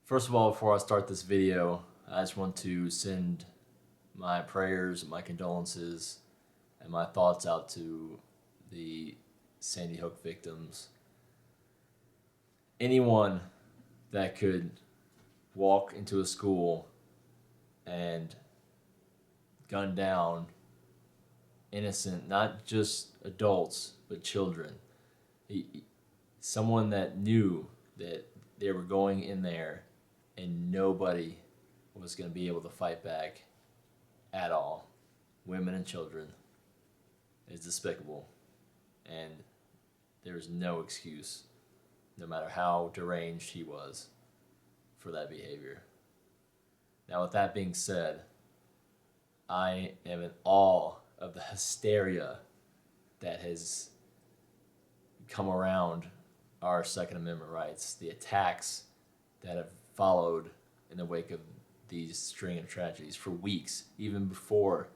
First of all, before I start this video, I just want to send my prayers, my condolences, and my thoughts out to the Sandy Hook victims. Anyone that could walk into a school and gun down innocent, not just adults, but children. Someone that knew that they were going in there and nobody was going to be able to fight back at all. Women and children. Is despicable. And there's no excuse, no matter how deranged he was, for that behavior. Now, with that being said, I am in awe of the hysteria that has come around our Second Amendment rights, the attacks that have followed in the wake of these string of tragedies for weeks, even before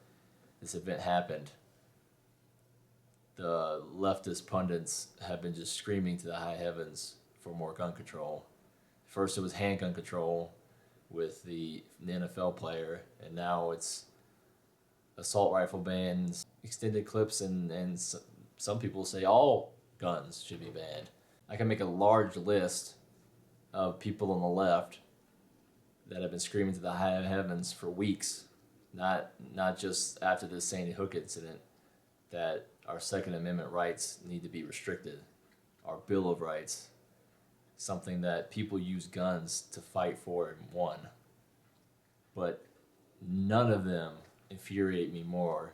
this event happened. The leftist pundits have been just screaming to the high heavens for more gun control. First it was handgun control with the NFL player, and now it's assault rifle bans, extended clips, and some people say all guns should be banned. I can make a large list of people on the left that have been screaming to the high heavens for weeks, not just after the Sandy Hook incident, that our Second Amendment rights need to be restricted, our Bill of Rights, something that people use guns to fight for and won. But none of them infuriate me more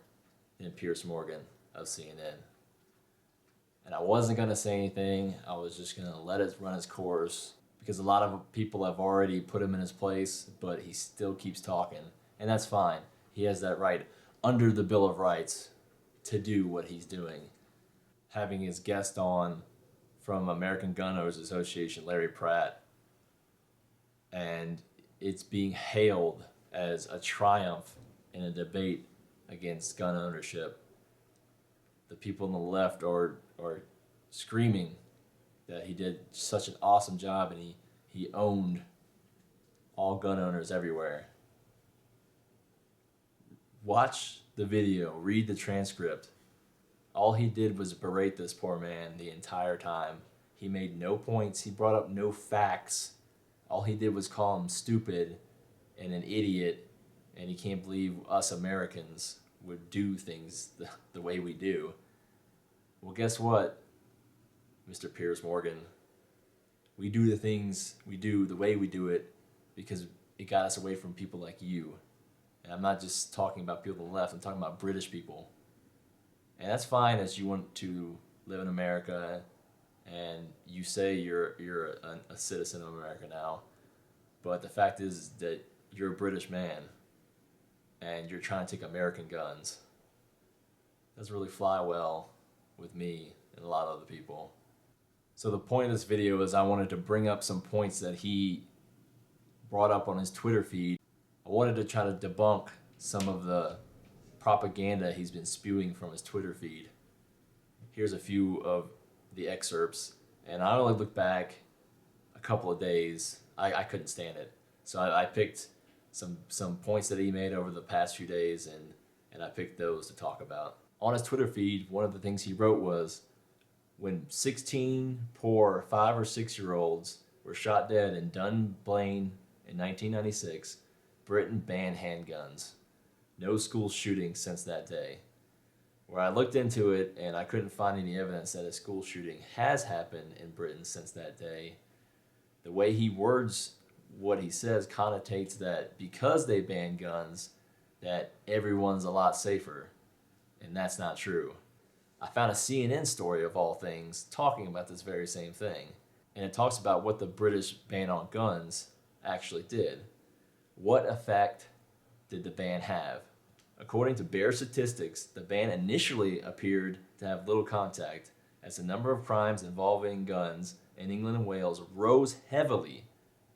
than Piers Morgan of CNN. And I wasn't going to say anything. I was just going to let it run its course because a lot of people have already put him in his place, but he still keeps talking. And that's fine. He has that right under the Bill of Rights to do what he's doing. Having his guest on from American Gun Owners Association, Larry Pratt, and it's being hailed as a triumph in a debate against gun ownership. The people on the left are screaming that he did such an awesome job and he owned all gun owners everywhere. Watch the video, read the transcript. All he did was berate this poor man the entire time. He made no points. He brought up no facts. All he did was call him stupid and an idiot, and he can't believe us Americans would do things the way we do. Well, guess what, Mr. Piers Morgan? We do the things we do the way we do it because it got us away from people like you. And I'm not just talking about people on the left, I'm talking about British people. And that's fine as you want to live in America and you say you're a citizen of America now. But the fact is that you're a British man and you're trying to take American guns. It doesn't really fly well with me and a lot of other people. So the point of this video is I wanted to bring up some points that he brought up on his Twitter feed. I wanted to try to debunk some of the propaganda he's been spewing from his Twitter feed. Here's a few of the excerpts, and I only looked back a couple of days. I couldn't stand it. So I picked some points that he made over the past few days, and I picked those to talk about. On his Twitter feed, one of the things he wrote was, when 16 poor 5 or 6 year olds were shot dead in Dunblane in 1996, Britain banned handguns. No school shootings since that day. Where I looked into it and I couldn't find any evidence that a school shooting has happened in Britain since that day. The way he words what he says connotates that because they banned guns, that everyone's a lot safer. And that's not true. I found a CNN story of all things talking about this very same thing. And it talks about what the British ban on guns actually did. What effect did the ban have? According to bare statistics, the ban initially appeared to have little contact as the number of crimes involving guns in England and Wales rose heavily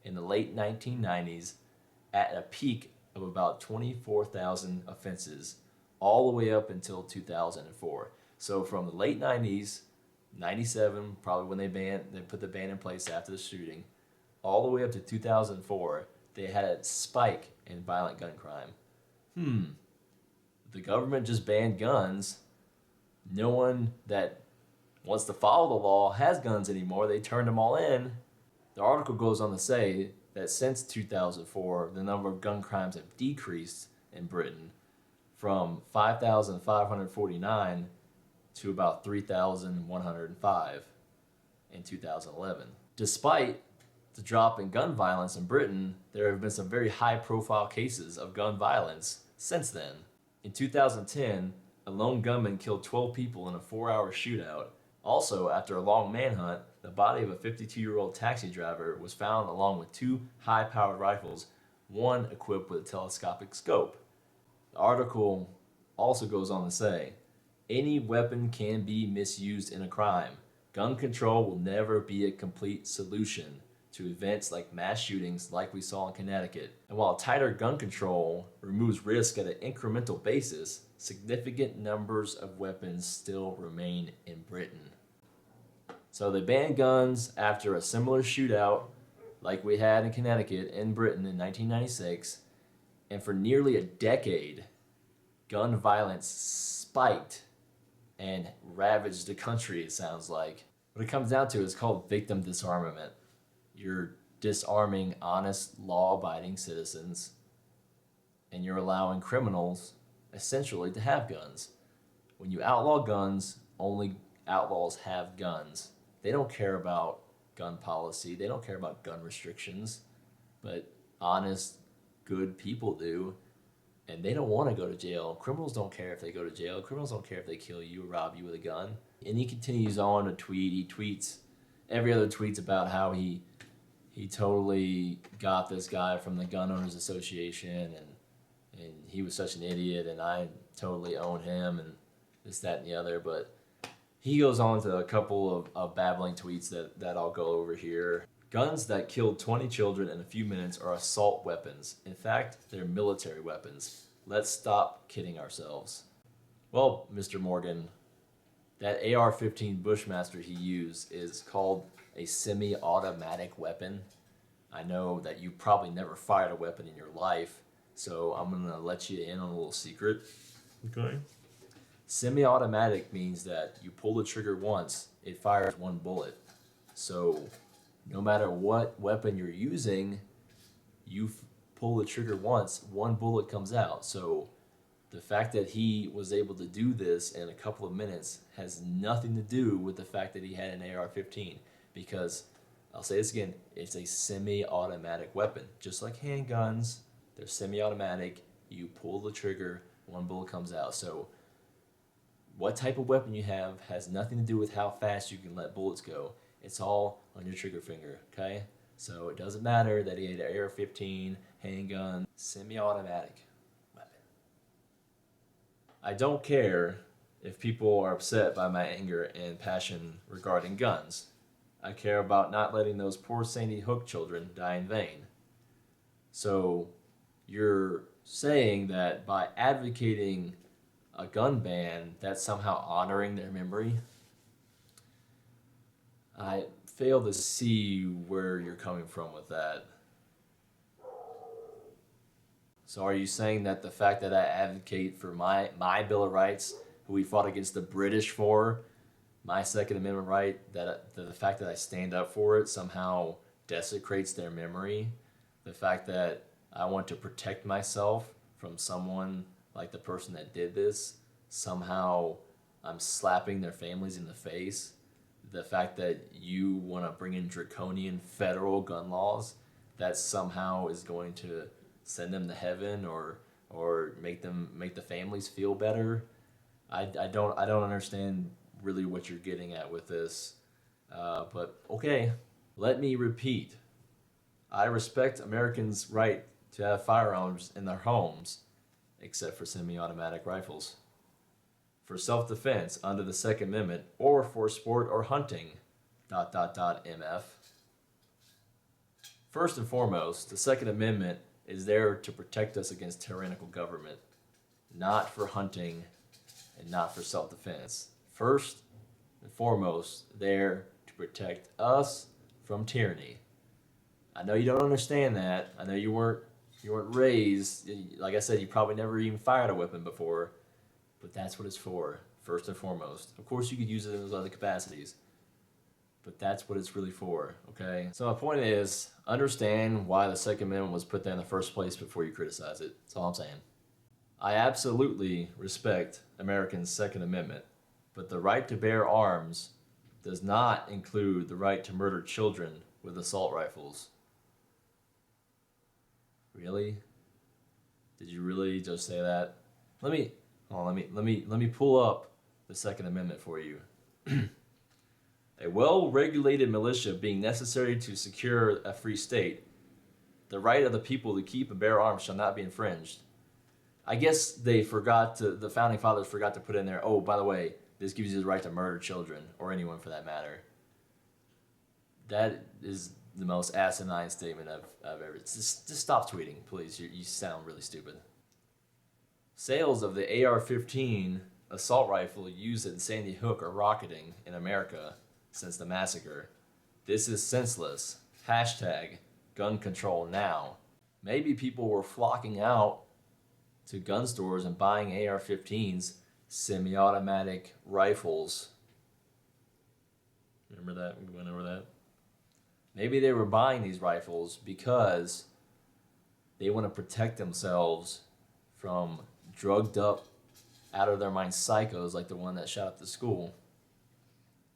in the late 1990s at a peak of about 24,000 offenses all the way up until 2004. So from the late 90s, 97, probably when they put the ban in place after the shooting, all the way up to 2004, they had a spike in violent gun crime. The government just banned guns. No one that wants to follow the law has guns anymore. They turned them all in. The article goes on to say that since 2004, the number of gun crimes have decreased in Britain from 5,549 to about 3,105 in 2011. Despite the drop in gun violence in Britain, there have been some very high-profile cases of gun violence since then. In 2010, a lone gunman killed 12 people in a 4-hour shootout. Also, after a long manhunt, the body of a 52-year-old taxi driver was found along with 2 high-powered rifles, one equipped with a telescopic scope. The article also goes on to say, any weapon can be misused in a crime. Gun control will never be a complete solution to events like mass shootings like we saw in Connecticut. And while tighter gun control removes risk at an incremental basis, significant numbers of weapons still remain in Britain. So they banned guns after a similar shootout like we had in Connecticut in Britain in 1996, and for nearly a decade, gun violence spiked and ravaged the country, it sounds like. What it comes down to is called victim disarmament. You're disarming honest, law-abiding citizens, and you're allowing criminals, essentially, to have guns. When you outlaw guns, only outlaws have guns. They don't care about gun policy. They don't care about gun restrictions. But honest, good people do, and they don't want to go to jail. Criminals don't care if they go to jail. Criminals don't care if they kill you or rob you with a gun. And he continues on to tweet. He tweets, every other tweet's about how he totally got this guy from the Gun Owners Association, and he was such an idiot, and I totally own him, and this, that, and the other. But he goes on to a couple of babbling tweets that I'll go over here. Guns that killed 20 children in a few minutes are assault weapons. In fact, they're military weapons. Let's stop kidding ourselves. Well, Mr. Morgan, that AR-15 Bushmaster he used is called a semi-automatic weapon. I know that you probably never fired a weapon in your life, so I'm going to let you in on a little secret. Okay. Semi-automatic means that you pull the trigger once, it fires one bullet. So no matter what weapon you're using, you pull the trigger once, one bullet comes out. So the fact that he was able to do this in a couple of minutes has nothing to do with the fact that he had an AR-15. Because, I'll say this again, it's a semi-automatic weapon. Just like handguns, they're semi-automatic. You pull the trigger, one bullet comes out. So what type of weapon you have has nothing to do with how fast you can let bullets go. It's all on your trigger finger, okay? So it doesn't matter that he had an AR-15, handgun, semi-automatic weapon. I don't care if people are upset by my anger and passion regarding guns. I care about not letting those poor Sandy Hook children die in vain. So you're saying that by advocating a gun ban, that's somehow honoring their memory? I fail to see where you're coming from with that. So are you saying that the fact that I advocate for my Bill of Rights, who we fought against the British for, my Second Amendment right, that the fact that I stand up for it somehow desecrates their memory? The fact that I want to protect myself from someone like the person that did this, somehow I'm slapping their families in the face? The fact that you want to bring in draconian federal gun laws that somehow is going to send them to heaven or make the families feel better? I don't understand really what you're getting at with this. But okay, let me repeat. I respect Americans' right to have firearms in their homes, except for semi-automatic rifles, for self-defense under the Second Amendment, or for sport or hunting, ... MF. First and foremost, the Second Amendment is there to protect us against tyrannical government, not for hunting and not for self-defense. First and foremost, there to protect us from tyranny. I know you don't understand that. I know you weren't raised. Like I said, you probably never even fired a weapon before. But that's what it's for, first and foremost. Of course, you could use it in those other capacities. But that's what it's really for, okay? So my point is, understand why the Second Amendment was put there in the first place before you criticize it. That's all I'm saying. I absolutely respect Americans' Second Amendment, but the right to bear arms does not include the right to murder children with assault rifles. Really? Did you really just say that? Let me pull up the Second Amendment for you. A well-regulated militia being necessary to secure a free state, the right of the people to keep and bear arms shall not be infringed. I guess the founding fathers forgot to put in there, oh, by the way, this gives you the right to murder children, or anyone for that matter. That is the most asinine statement I've ever... Just stop tweeting, please. You sound really stupid. Sales of the AR-15 assault rifle used at Sandy Hook are rocketing in America since the massacre. This is senseless. Hashtag gun control now. Maybe people were flocking out to gun stores and buying AR-15s, semi-automatic rifles. Remember that? We went over that. Maybe they were buying these rifles because they want to protect themselves from drugged up, out of their mind psychos like the one that shot up the school.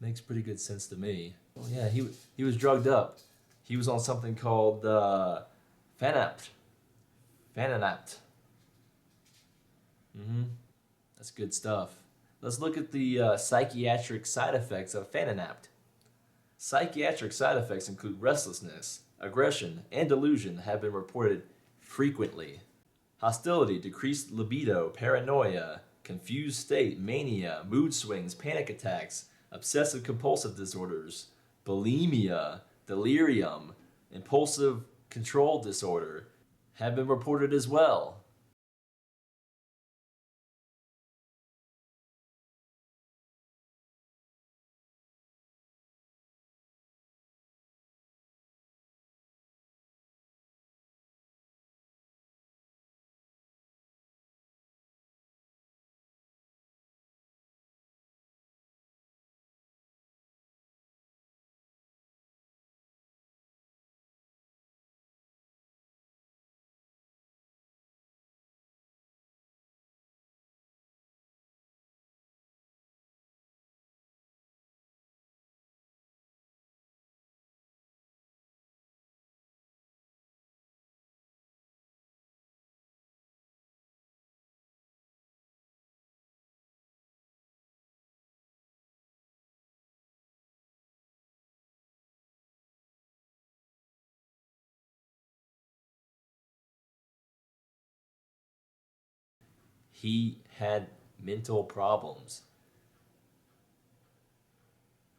Makes pretty good sense to me. Well, yeah, he was drugged up. He was on something called Fanapt. That's good stuff. Let's look at the psychiatric side effects of Fanapt. Psychiatric side effects include restlessness, aggression, and delusion have been reported frequently. Hostility, decreased libido, paranoia, confused state, mania, mood swings, panic attacks, obsessive compulsive disorders, bulimia, delirium, impulsive control disorder have been reported as well. He had mental problems.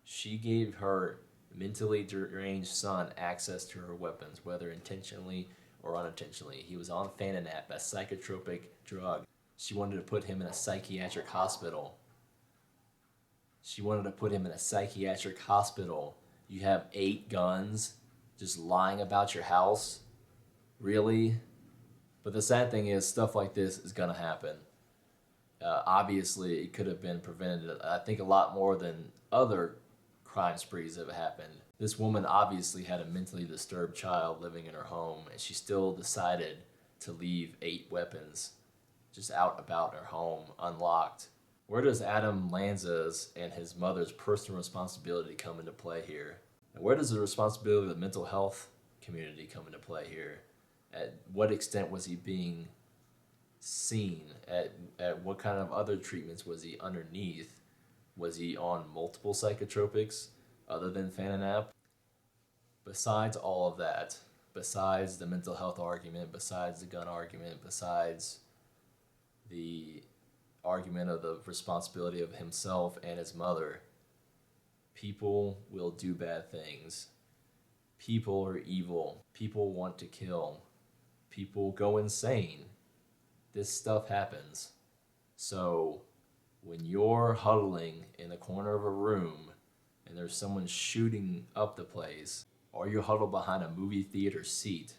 She gave her mentally deranged son access to her weapons, whether intentionally or unintentionally. He was on Fanapt, a psychotropic drug. She wanted to put him in a psychiatric hospital. You have 8 guns just lying about your house? Really? But the sad thing is, stuff like this is going to happen. Obviously, it could have been prevented, I think, a lot more than other crime sprees that have happened. This woman obviously had a mentally disturbed child living in her home, and she still decided to leave 8 weapons just out about her home, unlocked. Where does Adam Lanza's and his mother's personal responsibility come into play here? And where does the responsibility of the mental health community come into play here? At what extent was he being seen? At what kind of other treatments was he underneath? Was he on multiple psychotropics other than Fanapt? Besides all of that, besides the mental health argument, besides the gun argument, besides the argument of the responsibility of himself and his mother, people will do bad things. People are evil. People want to kill. People go insane. This stuff happens. So when you're huddling in the corner of a room and there's someone shooting up the place, or you're huddled behind a movie theater seat.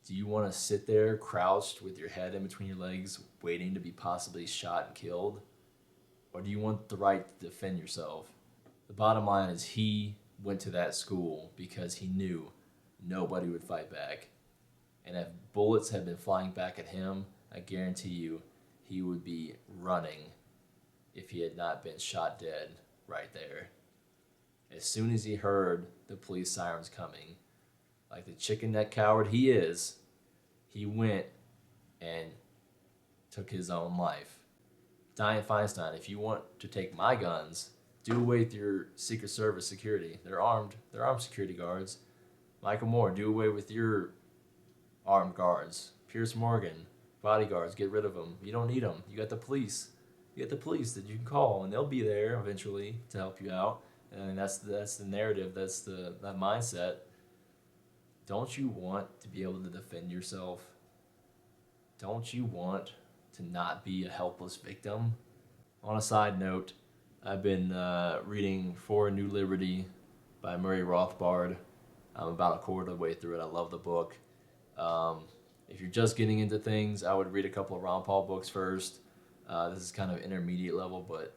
Do you want to sit there crouched with your head in between your legs waiting to be possibly shot and killed? Or do you want the right to defend yourself? The bottom line is he went to that school because he knew nobody would fight back. And if bullets had been flying back at him, I guarantee you he would be running if he had not been shot dead right there. As soon as he heard the police sirens coming, like the chicken neck coward he is, he went and took his own life. Dianne Feinstein, if you want to take my guns, do away with your Secret Service security. They're armed security guards. Michael Moore, do away with your armed guards. Piers Morgan, bodyguards, get rid of them. You don't need them. You got the police. You got the police that you can call, and they'll be there eventually to help you out. And that's the narrative. That's that mindset. Don't you want to be able to defend yourself? Don't you want to not be a helpless victim? On a side note, I've been reading For a New Liberty by Murray Rothbard. I'm about a quarter of the way through it. I love the book. If you're just getting into things, I would read a couple of Ron Paul books first. This is kind of intermediate level, but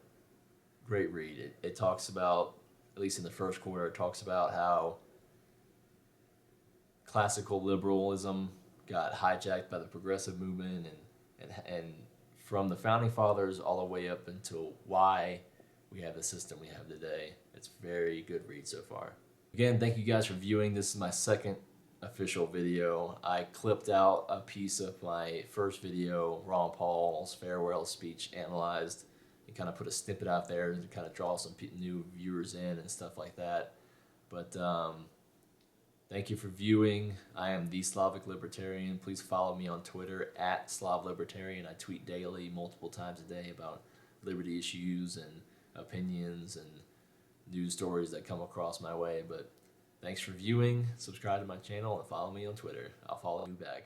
great read. It talks about, at least in the first quarter, it talks about how classical liberalism got hijacked by the progressive movement and from the founding fathers all the way up until why we have the system we have today. It's a very good read so far. Again, thank you guys for viewing. This is my second official video. I clipped out a piece of my first video, Ron Paul's farewell speech, analyzed, and kind of put a snippet out there to kind of draw some new viewers in and stuff like that. But thank you for viewing. I am the Slavic Libertarian. Please follow me on Twitter at Slav Libertarian. I tweet daily, multiple times a day, about liberty issues and opinions and news stories that come across my way. But thanks for viewing. Subscribe to my channel and follow me on Twitter. I'll follow you back.